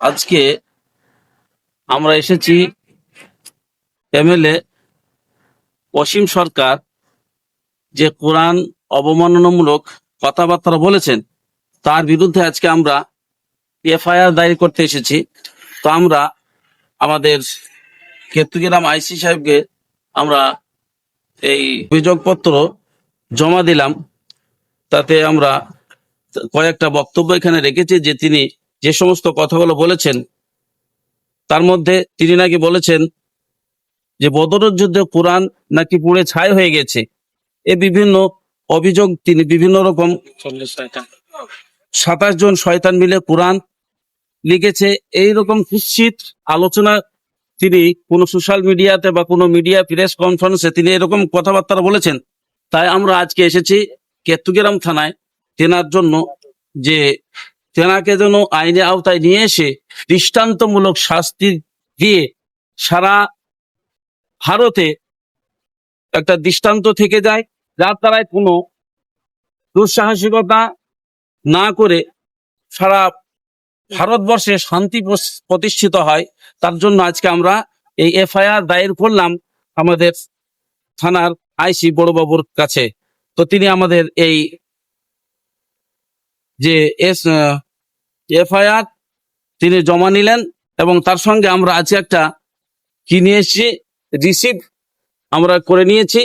আজকে আমরা এসেছি এমএলএ অসীম সরকার যে কোরআন অবমাননামূলক কথাবার্তা বলেছেন তার বিরুদ্ধে আজকে আমরা এফআইআর দায়ের করতে এসেছি। তো আমরা আমাদের কেতুগ্রাম আইসি সাহেবকে আমরা এই অভিযোগপত্র জমা দিলাম। তাতে আমরা কয়েকটা বক্তব্য এখানে রেখেছি যে তিনি যে সমস্ত কথাগুলো বলেছেন তার মধ্যে তিনি নাকি বলেছেন যে বদরের যুদ্ধে কোরআন নাকি পুড়ে ছাই হয়ে গেছে। এ বিভিন্ন অভিযোগ তিনি বিভিন্ন রকম 27 জন শয়তান মিলে কোরআন লিখেছে এইরকম কুৎসিত আলোচনা তিনি কোনো সোশ্যাল মিডিয়াতে বা কোনো মিডিয়া প্রেস কনফারেন্সে তিনি এরকম কথাবার্তা বলেছেন। তাই আমরা আজকে এসেছি কেতুগ্রাম থানায় তেনার জন্য যে তেনাকে যেন আইনের আওতায় নিয়ে এসে দৃষ্টান্তমূলক শাস্তি দিয়ে সারা ভারতে একটা দৃষ্টান্ত থেকে যায়, যার দ্বারায় কোনো দুঃসাহসিকতা না করে সারা ভারতবর্ষে শান্তি প্রতিষ্ঠিত হয়। তার জন্য আজকে আমরা এই এফআইআর দায়ের করলাম আমাদের থানার আইসি বড়বাবুর কাছে। তো তিনি আমাদের এই যে এফআইআর তিনি জমা নিলেন এবং তার সঙ্গে আমরা আজকে একটা কি নিয়ে এসেছি রিসিভ আমরা করে নিয়েছি।